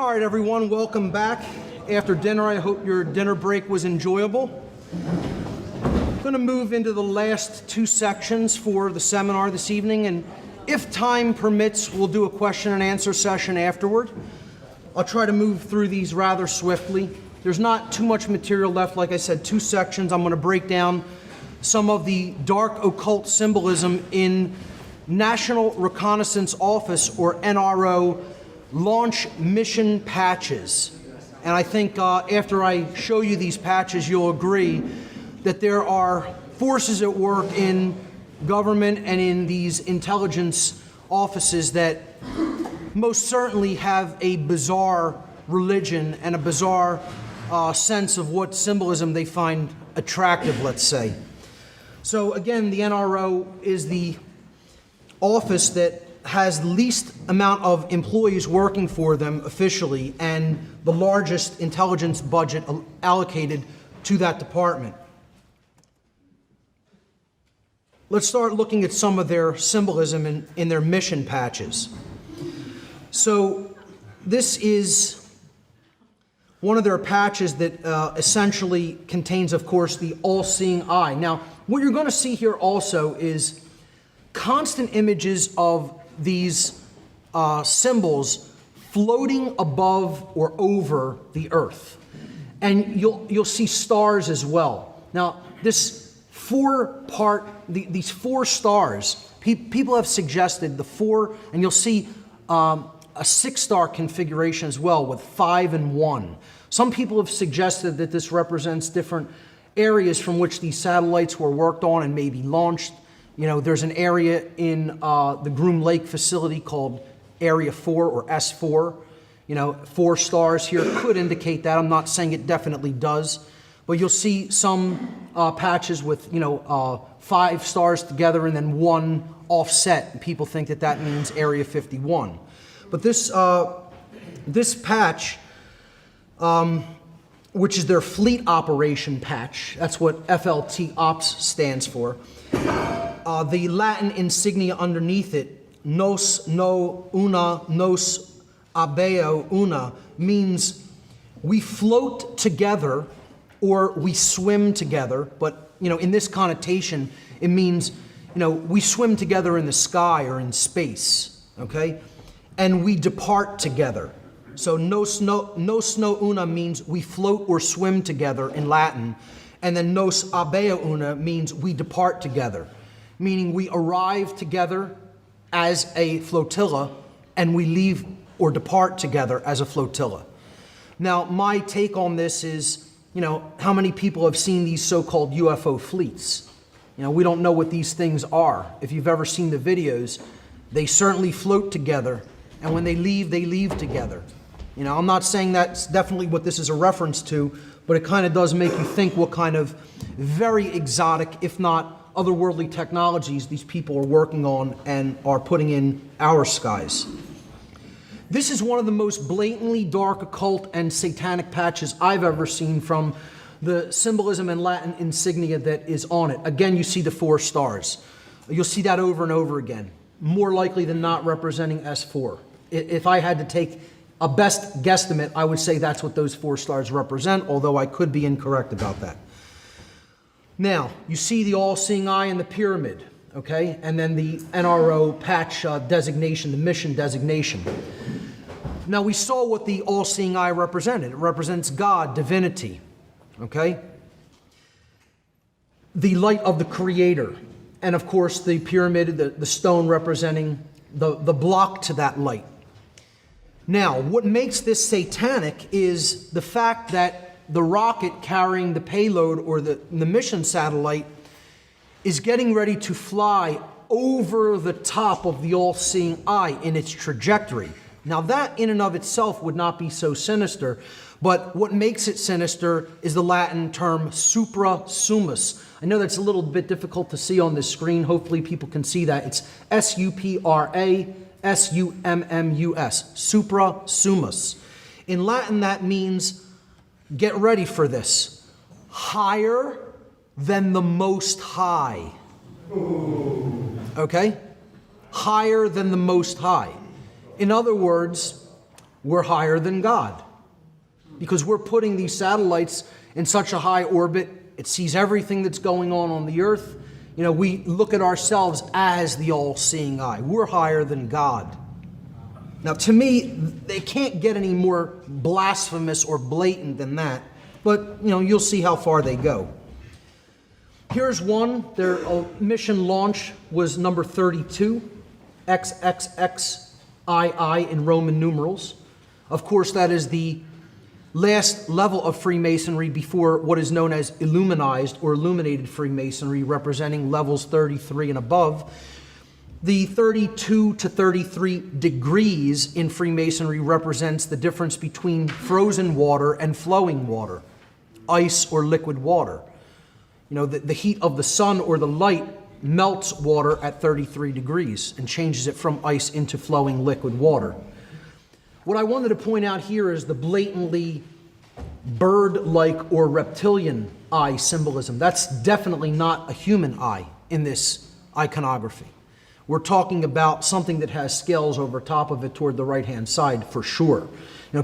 All right, everyone, welcome back. After dinner, I hope your dinner break was enjoyable. I'm going to move into the last two sections for the seminar this evening, and if time permits, we'll do a question and answer session afterward. I'll try to move through these rather swiftly. There's not too much material left. Like I said, two sections. I'm going to break down some of the dark occult symbolism in National Reconnaissance Office, or NRO, launch mission patches. And I think after I show you these patches, you'll agree that there are forces at work in government and in these intelligence offices that most certainly have a bizarre religion and a bizarre sense of what symbolism they find attractive, let's say. So again, the NRO is the office that has the least amount of employees working for them officially and the largest intelligence budget allocated to that department. Let's start looking at some of their symbolism in their mission patches. So this is one of their patches that essentially contains, of course, the all-seeing eye. Now, what you're going to see here also is constant images of these symbols floating above or over the earth. And you'll see stars as well. Now, this these four stars, people have suggested the four, and you'll see a 6-star configuration as well with 5 and 1. Some people have suggested that this represents different areas from which these satellites were worked on and maybe launched. You know, there's an area in the Groom Lake facility called Area 4 or S4. You know, 4 stars here could indicate that. I'm not saying it definitely does. But you'll see some patches with, 5 stars together and then 1 offset. And people think that that means Area 51. But this patch, which is their fleet operation patch, that's what FLT Ops stands for. The Latin insignia underneath it, nos no una, nos abeo una, means we float together or we swim together. But, in this connotation, it means, we swim together in the sky or in space, okay? And we depart together. So nos no una means we float or swim together in Latin. And then nos abeo una means we depart together, meaning we arrive together as a flotilla and we leave or depart together as a flotilla. Now, my take on this is, how many people have seen these so-called UFO fleets? We don't know what these things are. If you've ever seen the videos, they certainly float together, and when they leave together. I'm not saying that's definitely what this is a reference to, but it kind of does make you think what kind of very exotic, if not otherworldly technologies these people are working on and are putting in our skies. This is one of the most blatantly dark occult and satanic patches I've ever seen from the symbolism and Latin insignia that is on it. Again, you see the 4 stars. You'll see that over and over again, more likely than not representing S4. If I had to take a best guesstimate, I would say that's what those 4 stars represent, although I could be incorrect about that. Now, you see the all-seeing eye in the pyramid, okay? And then the NRO patch designation, the mission designation. Now, we saw what the all-seeing eye represented. It represents God, divinity, okay? The light of the Creator. And, of course, the pyramid, the stone representing the block to that light. Now, what makes this satanic is the fact that the rocket carrying the payload or the mission satellite is getting ready to fly over the top of the all-seeing eye in its trajectory. Now, that in and of itself would not be so sinister, but what makes it sinister is the Latin term supra summus. I know that's a little bit difficult to see on this screen. Hopefully people can see that. It's S-U-P-R-A S-U-M-M-U-S, supra summus. In Latin, that means, get ready for this, higher than the Most High. Okay? Higher than the Most High. In other words, we're higher than God. Because we're putting these satellites in such a high orbit, it sees everything that's going on the earth. We look at ourselves as the all-seeing eye. We're higher than God. Now, to me, they can't get any more blasphemous or blatant than that. But, you'll see how far they go. Here's one. Their mission launch was number 32, XXXII in Roman numerals. Of course, that is the last level of Freemasonry before what is known as illuminized or illuminated Freemasonry, representing levels 33 and above. The 32 to 33 degrees in Freemasonry represents the difference between frozen water and flowing water, ice or liquid water. The heat of the sun or the light melts water at 33 degrees and changes it from ice into flowing liquid water. What I wanted to point out here is the blatantly bird-like or reptilian eye symbolism. That's definitely not a human eye in this iconography. We're talking about something that has scales over top of it toward the right-hand side for sure.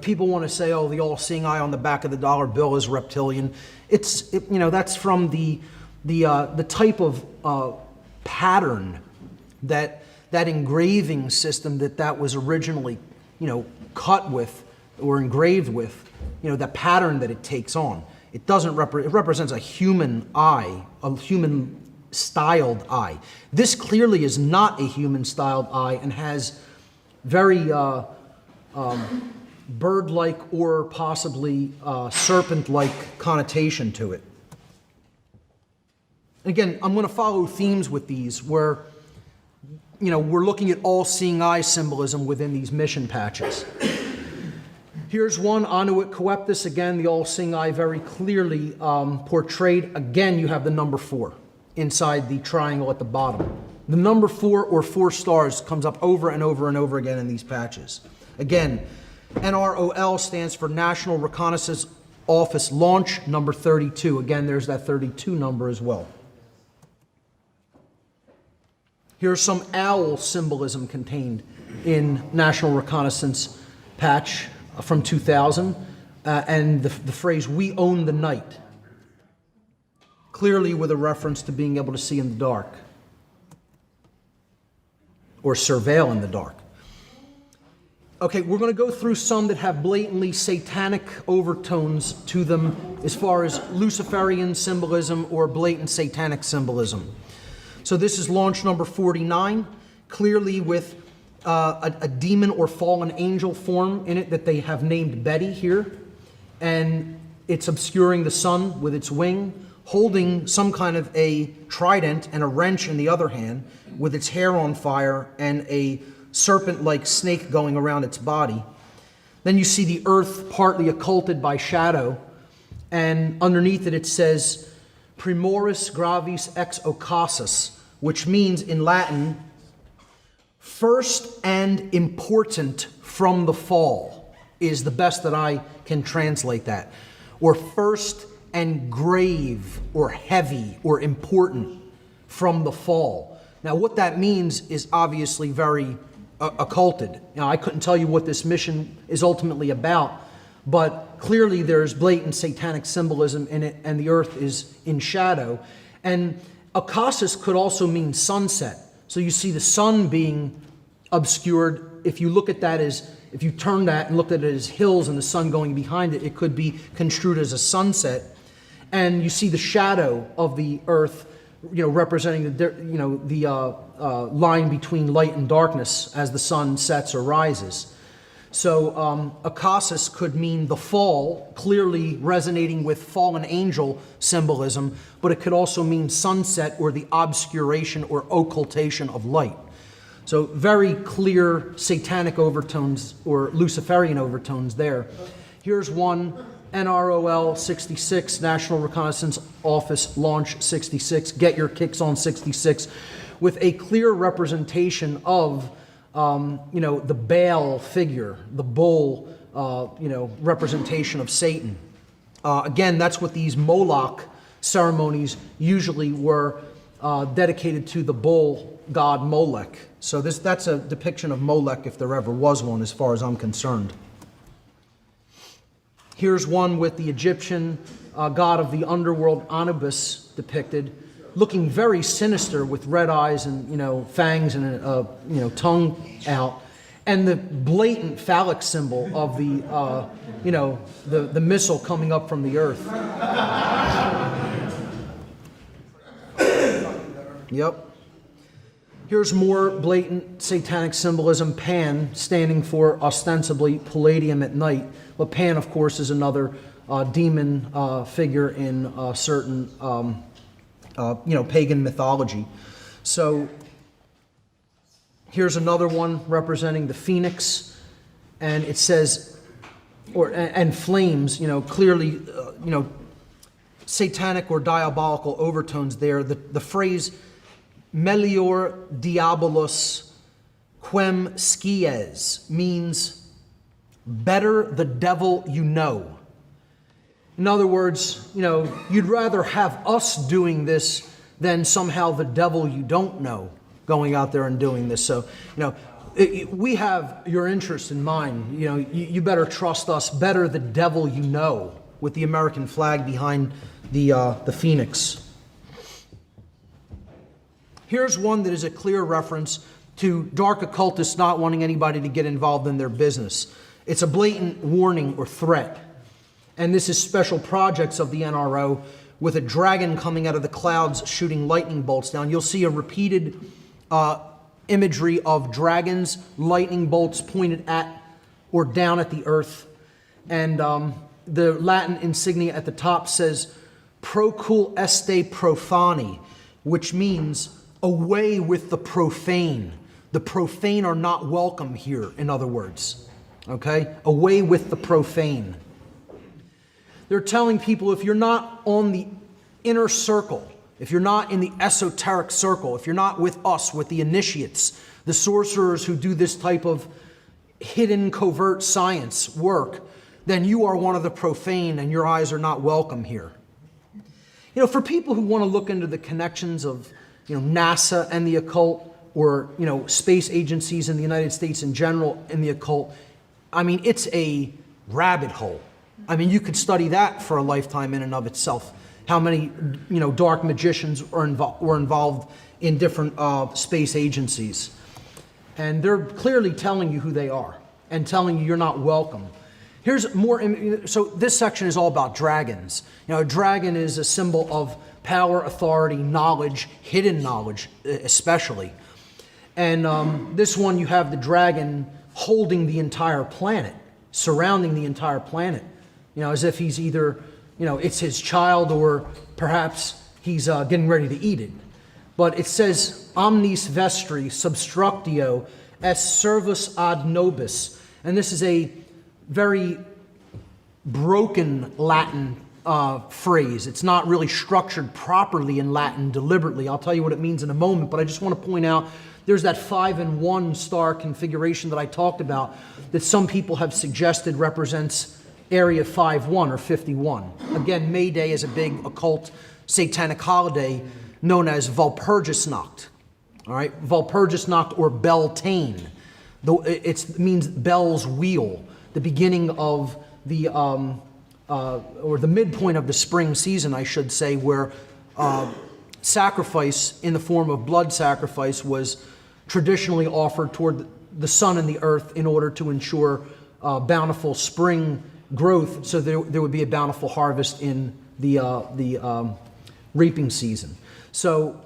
People want to say, the all-seeing eye on the back of the dollar bill is reptilian. That's from the type of pattern that engraving system that was originally cut with or engraved with, the pattern that it takes on. It doesn't it represents a human eye, a human styled eye. This clearly is not a human styled eye and has very bird-like or possibly serpent-like connotation to it. Again, I'm going to follow themes with these where we're looking at all-seeing eye symbolism within these mission patches. Here's one, Annuit Coeptus, again, the all-seeing eye very clearly portrayed. Again, you have the number 4 inside the triangle at the bottom. The number 4 or 4 stars comes up over and over and over again in these patches. Again, NROL stands for National Reconnaissance Office Launch, number 32. Again, there's that 32 number as well. Here's some owl symbolism contained in National Reconnaissance patch from 2000, and the phrase, "we own the night," clearly with a reference to being able to see in the dark or surveil in the dark. Okay, we're going to go through some that have blatantly satanic overtones to them as far as Luciferian symbolism or blatant satanic symbolism. So this is launch number 49, clearly with a demon or fallen angel form in it that they have named Betty here. And it's obscuring the sun with its wing, holding some kind of a trident and a wrench in the other hand, with its hair on fire and a serpent-like snake going around its body. Then you see the earth partly occulted by shadow, and underneath it says, Primoris gravis ex occasus, which means in Latin, first and important from the fall, is the best that I can translate that. Or first and grave, or heavy, or important from the fall. Now what that means is obviously very occulted. Now I couldn't tell you what this mission is ultimately about, but clearly there's blatant satanic symbolism in it, and the earth is in shadow. And occasus could also mean sunset. So you see the sun being obscured. If you look at that as, if you turn that and look at it as hills and the sun going behind it, it could be construed as a sunset. And you see the shadow of the earth, representing the line between light and darkness as the sun sets or rises. So occasus could mean the fall, clearly resonating with fallen angel symbolism, but it could also mean sunset or the obscuration or occultation of light. So very clear satanic overtones or Luciferian overtones there. Here's one, NROL 66, National Reconnaissance Office Launch 66, Get Your Kicks on 66, with a clear representation of the Baal figure, the bull, representation of Satan. Again, that's what these Moloch ceremonies usually were dedicated to, the bull god Molech. So that's a depiction of Molech if there ever was one, as far as I'm concerned. Here's one with the Egyptian god of the underworld, Anubis, depicted, looking very sinister with red eyes and, fangs and a, tongue out. And the blatant phallic symbol of the, the missile coming up from the earth. Yep. Here's more blatant satanic symbolism. Pan, standing for ostensibly palladium at night. But Pan, of course, is another demon figure in certain, pagan mythology. So here's another one representing the phoenix, and it says, and flames. Clearly, satanic or diabolical overtones there. The phrase Melior diabolus quem scies means better the devil you know. In other words, you'd rather have us doing this than somehow the devil you don't know going out there and doing this. So, we have your interest in mind. You better trust us. Better the devil you know, with the American flag behind the phoenix. Here's one that is a clear reference to dark occultists not wanting anybody to get involved in their business. It's a blatant warning or threat. And this is special projects of the NRO with a dragon coming out of the clouds shooting lightning bolts down. You'll see a repeated imagery of dragons, lightning bolts pointed at or down at the earth. And the Latin insignia at the top says, Procul este profani, which means away with the profane. The profane are not welcome here, in other words. Okay? Away with the profane. They're telling people, if you're not on the inner circle, if you're not in the esoteric circle, if you're not with us, with the initiates, the sorcerers who do this type of hidden, covert science work, then you are one of the profane and your eyes are not welcome here. For people who want to look into the connections of NASA and the occult, or space agencies in the United States in general in the occult, it's a rabbit hole. You could study that for a lifetime in and of itself. How many dark magicians were involved in different space agencies, and they're clearly telling you who they are and telling you you're not welcome. Here's more. So this section is all about dragons. A dragon is a symbol of power, authority, knowledge, hidden knowledge especially. And this one, you have the dragon holding the entire planet, surrounding the entire planet, as if he's either, it's his child or perhaps he's getting ready to eat it. But it says, omnis vestri substructio est servus ad nobis. And this is a very broken Latin phrase. It's not really structured properly in Latin deliberately. I'll tell you what it means in a moment, but I just want to point out there's that 5 and 1 star configuration that I talked about that some people have suggested represents Area 51 or 51. Again, May Day is a big occult satanic holiday known as Walpurgisnacht. All right, Walpurgisnacht or Beltane. It means bell's wheel, the beginning of the or the midpoint of the spring season, I should say, where sacrifice in the form of blood sacrifice was traditionally offered toward the sun and the earth in order to ensure bountiful spring growth, so there would be a bountiful harvest in the reaping season. So,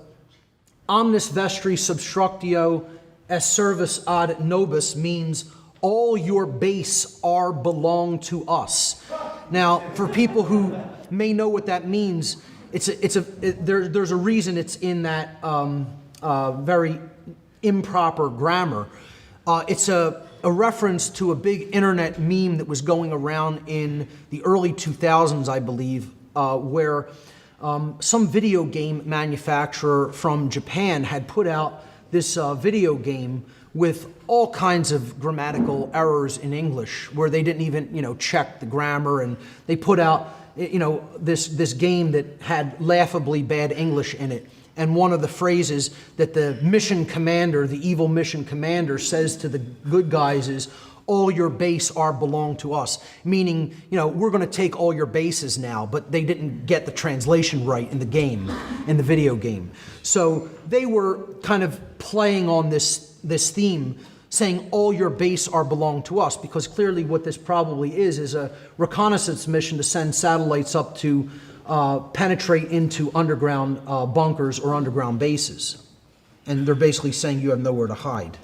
omnis vestri substructio est servus ad nobis means all your base are belong to us. Now, for people who may know what that means, there's a reason it's in that very improper grammar. It's a reference to a big internet meme that was going around in the early 2000s, I believe, where some video game manufacturer from Japan had put out this video game with all kinds of grammatical errors in English, where they didn't even, check the grammar, and they put out, this game that had laughably bad English in it. And one of the phrases that the mission commander, the evil mission commander, says to the good guys is, all your base are belong to us, meaning, we're going to take all your bases now, but they didn't get the translation right in the game, in the video game. So they were kind of playing on this theme, saying all your base are belong to us, because clearly what this probably is a reconnaissance mission to send satellites up to penetrate into underground bunkers or underground bases. And they're basically saying you have nowhere to hide.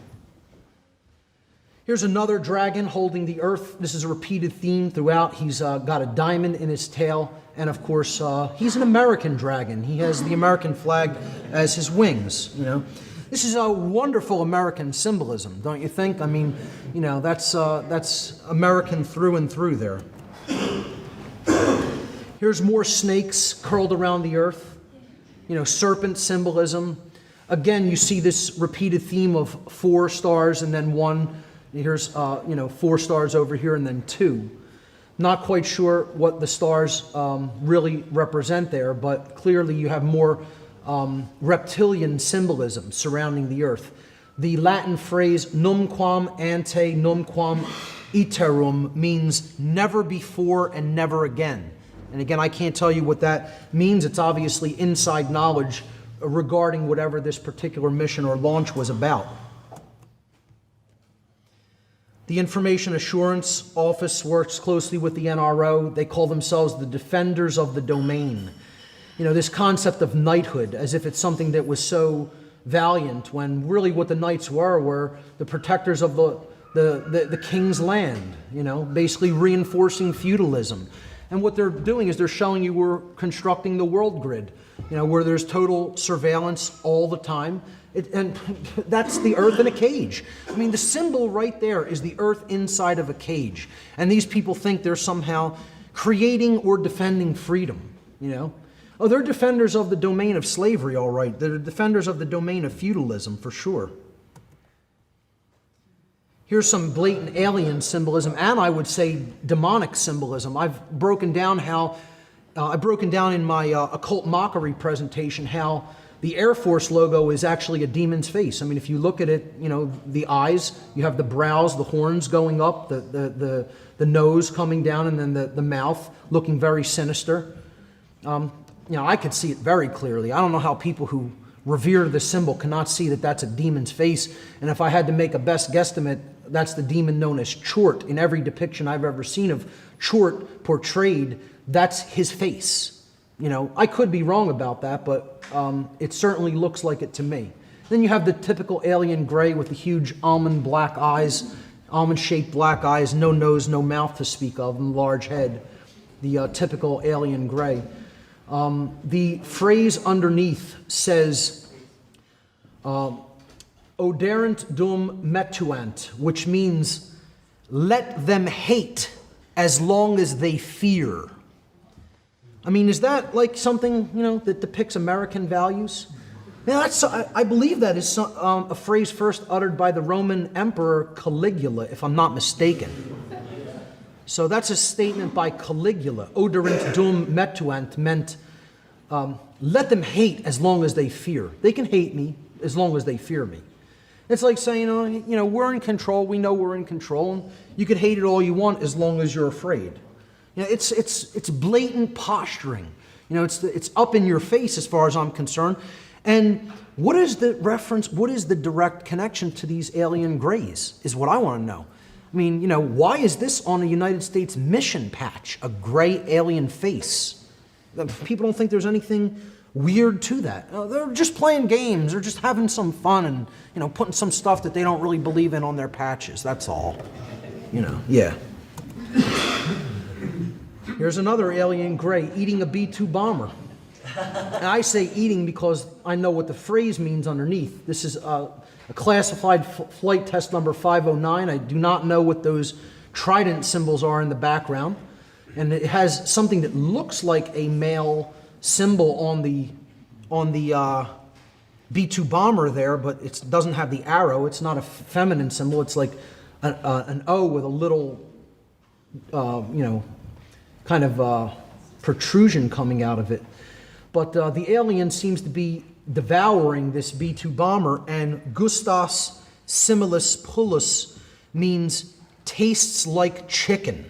Here's another dragon holding the earth. This is a repeated theme throughout. He's got a diamond in his tail. And of course, he's an American dragon. He has the American flag as his wings, This is a wonderful American symbolism, don't you think? I mean, that's American through and through there. Here's more snakes curled around the earth. Serpent symbolism. Again, you see this repeated theme of 4 stars and then 1. Here's, 4 stars over here and then 2. Not quite sure what the stars really represent there, but clearly you have more reptilian symbolism surrounding the earth. The Latin phrase numquam ante numquam iterum means never before and never again. And again, I can't tell you what that means. It's obviously inside knowledge regarding whatever this particular mission or launch was about. The Information Assurance Office works closely with the NRO. They call themselves the defenders of the domain. This concept of knighthood, as if it's something that was so valiant, when really what the knights were the protectors of the king's land, basically reinforcing feudalism. And what they're doing is they're showing you we're constructing the world grid, where there's total surveillance all the time. And that's the earth in a cage. I mean, the symbol right there is the earth inside of a cage. And these people think they're somehow creating or defending freedom, Oh, they're defenders of the domain of slavery, all right. They're defenders of the domain of feudalism, for sure. Here's some blatant alien symbolism, and I would say demonic symbolism. I've broken down in my occult mockery presentation how the Air Force logo is actually a demon's face. I mean, if you look at it, the eyes, you have the brows, the horns going up, the nose coming down, and then the mouth looking very sinister. I could see it very clearly. I don't know how people who revere the symbol cannot see that that's a demon's face. And if I had to make a best guesstimate, that's the demon known as Chort. In every depiction I've ever seen of Chort portrayed, that's his face. I could be wrong about that, but it certainly looks like it to me. Then you have the typical alien gray with the huge almond-shaped black eyes, no nose, no mouth to speak of, and large head. The typical alien gray. The phrase underneath says, Oderant dum metuant, which means, let them hate as long as they fear. I mean, is that like something, that depicts American values? Now, I believe that is a phrase first uttered by the Roman Emperor Caligula, if I'm not mistaken. So that's a statement by Caligula. Oderant dum metuant meant, let them hate as long as they fear. They can hate me as long as they fear me. It's like saying, we're in control. We know we're in control. And you can hate it all you want as long as you're afraid. It's blatant posturing. It's up in your face as far as I'm concerned. And what is the reference? What is the direct connection to these alien grays is what I want to know. I mean, why is this on a United States mission patch, a gray alien face? People don't think there's anything weird to that. They're just playing games. They're just having some fun and, putting some stuff that they don't really believe in on their patches. That's all. Yeah. Here's another alien gray eating a B-2 bomber. And I say eating because I know what the phrase means underneath. This is a classified flight test number 509. I do not know what those trident symbols are in the background. And it has something that looks like a male symbol on the B-2 bomber there, but it doesn't have the arrow. It's not a feminine symbol. It's like an O with a little, kind of protrusion coming out of it. But the alien seems to be devouring this B-2 bomber, and gustas similis pullus means tastes like chicken.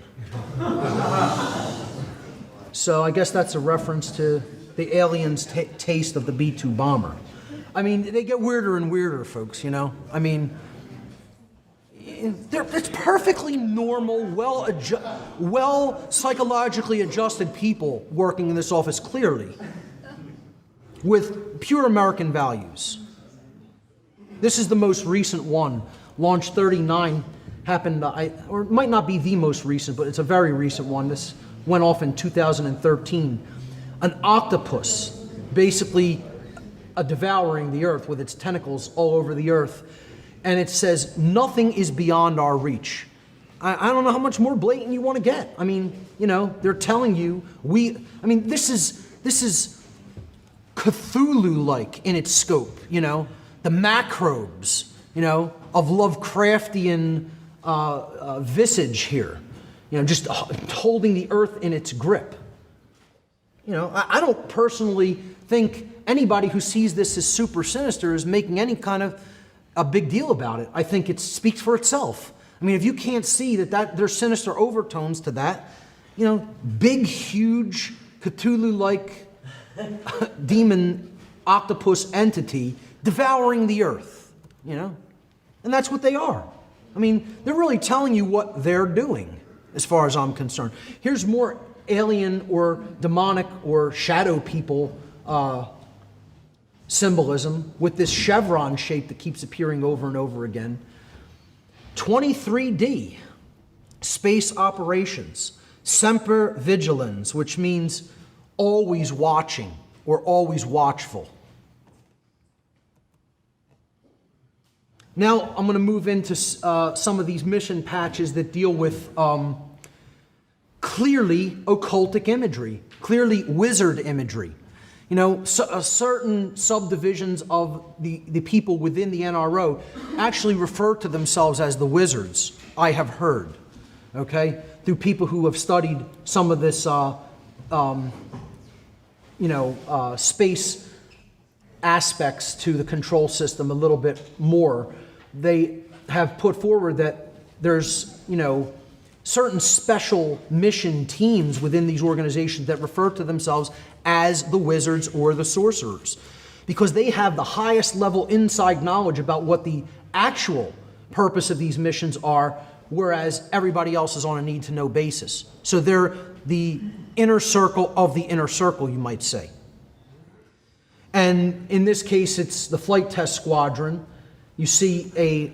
So I guess that's a reference to the aliens' taste of the B-2 bomber. I mean, they get weirder and weirder, folks, you know? I mean, it's perfectly normal, well psychologically adjusted people working in this office, clearly, with pure American values. This is the most recent one. Launch 39 happened, or it might not be the most recent, but it's a very recent one. This went off in 2013. An octopus basically devouring the earth with its tentacles all over the earth. And it says, nothing is beyond our reach. I don't know how much more blatant you want to get. I mean, you know, they're telling you, this is Cthulhu-like in its scope, you know, the macrobes, you know, of Lovecraftian visage here, you know, just holding the earth in its grip. You know, I don't personally think anybody who sees this as super sinister is making any kind of a big deal about it. I think it speaks for itself. I mean, if you can't see that there's sinister overtones to that, you know, big, huge, Cthulhu-like demon octopus entity devouring the earth, you know? And that's what they are. I mean, they're really telling you what they're doing, as far as I'm concerned. Here's more alien or demonic or shadow people symbolism with this chevron shape that keeps appearing over and over again. 23D, space operations, semper vigilans, which means always watching or always watchful. Now I'm going to move into some of these mission patches that deal with clearly occultic imagery, clearly wizard imagery. You know, certain subdivisions of the people within the NRO actually refer to themselves as the wizards, I have heard, okay, through people who have studied some of this, space aspects to the control system a little bit more. They have put forward that there's, you know, certain special mission teams within these organizations that refer to themselves as the wizards or the sorcerers, because they have the highest level inside knowledge about what the actual purpose of these missions are, whereas everybody else is on a need-to-know basis. So they're the inner circle of the inner circle, you might say. And in this case, it's the flight test squadron. You see a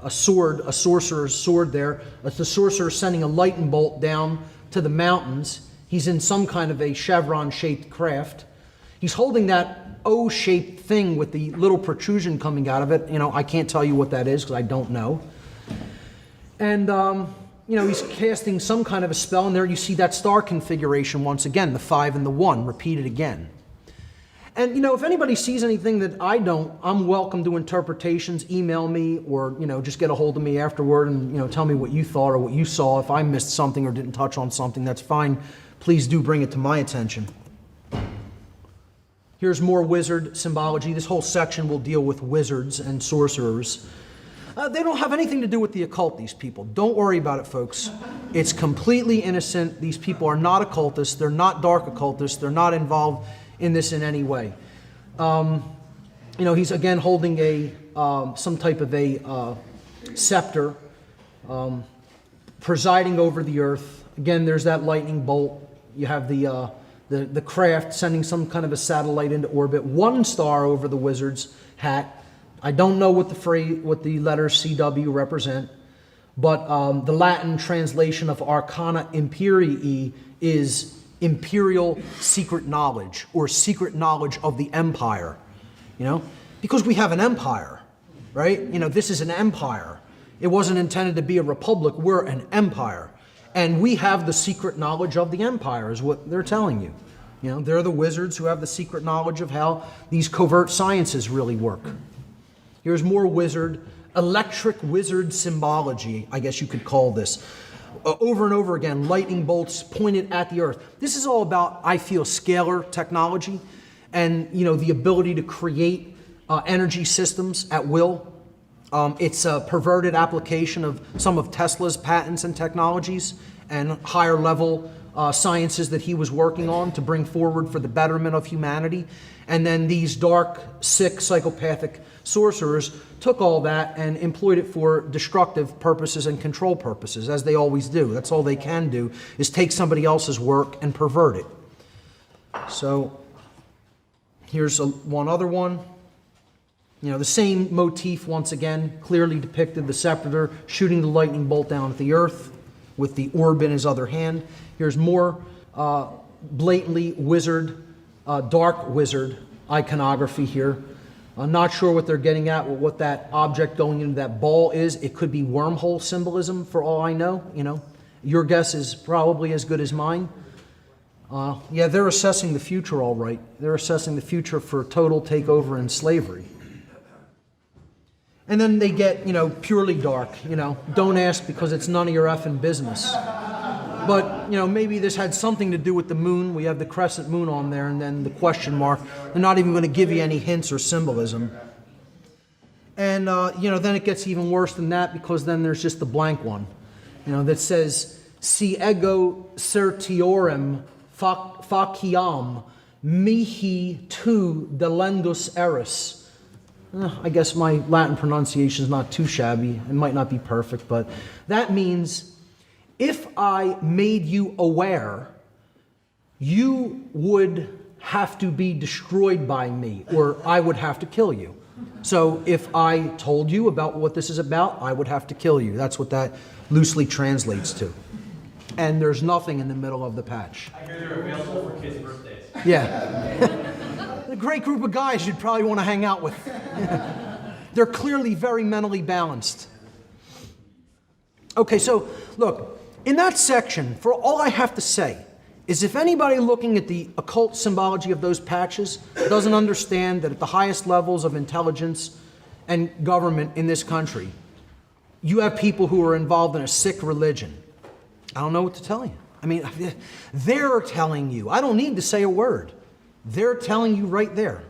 sword, a sorcerer's sword there. It's the sorcerer sending a lightning bolt down to the mountains. He's in some kind of a chevron-shaped craft. He's holding that O-shaped thing with the little protrusion coming out of it. You know, I can't tell you what that is because I don't know. And, he's casting some kind of a spell, and there you see that star configuration once again, the 5 and the 1, repeated again. And, you know, if anybody sees anything that I don't, I'm welcome to interpretations. Email me or, you know, just get a hold of me afterward and, you know, tell me what you thought or what you saw. If I missed something or didn't touch on something, that's fine. Please do bring it to my attention. Here's more wizard symbology. This whole section will deal with wizards and sorcerers. They don't have anything to do with the occult, these people. Don't worry about it, folks. It's completely innocent. These people are not occultists. They're not dark occultists. They're not involved in this in any way. He's again holding some type of a scepter, presiding over the earth. Again, there's that lightning bolt. You have the craft sending some kind of a satellite into orbit. 1 star over the wizard's hat. I don't know what the letters CW represent, but the Latin translation of Arcana Imperii is imperial secret knowledge, or secret knowledge of the empire, you know, because we have an empire, right? You know, this is an empire. It wasn't intended to be a republic. We're an empire, and we have the secret knowledge of the empire is what they're telling you. You know, they're the wizards who have the secret knowledge of how these covert sciences really work. Here's more electric wizard symbology, I guess you could call this. Over and over again, lightning bolts pointed at the earth. This is all about, I feel, scalar technology and, you know, the ability to create energy systems at will. It's a perverted application of some of Tesla's patents and technologies and higher level sciences that he was working on to bring forward for the betterment of humanity. And then these dark, sick, psychopathic sorcerers took all that and employed it for destructive purposes and control purposes, as they always do. That's all they can do, is take somebody else's work and pervert it. So here's one other one. You know, the same motif once again, clearly depicted: the scepter shooting the lightning bolt down at the earth with the orb in his other hand. Here's more blatantly wizard, dark wizard iconography here. I'm not sure what they're getting at, what that object going into that ball is. It could be wormhole symbolism for all I know. You know, your guess is probably as good as mine. Yeah, they're assessing the future all right. They're assessing the future for total takeover and slavery. And then they get, you know, purely dark, you know, don't ask because it's none of your effing business. But, you know, maybe this had something to do with the moon. We have the crescent moon on there and then the question mark. They're not even going to give you any hints or symbolism. And, you know, then it gets even worse than that, because then there's just the blank one, you know, that says, Si ego certiorem faciam mihi tu delendus eris. I guess my Latin pronunciation is not too shabby. It might not be perfect, but that means, if I made you aware, you would have to be destroyed by me, or I would have to kill you. So if I told you about what this is about, I would have to kill you. That's what that loosely translates to. And there's nothing in the middle of the patch. I hear they're available for kids' birthdays. Yeah. A great group of guys you'd probably want to hang out with. They're clearly very mentally balanced. Okay, so look, in that section, for all I have to say is, if anybody looking at the occult symbology of those patches doesn't understand that at the highest levels of intelligence and government in this country, you have people who are involved in a sick religion, I don't know what to tell you. I mean, they're telling you. I don't need to say a word. They're telling you right there.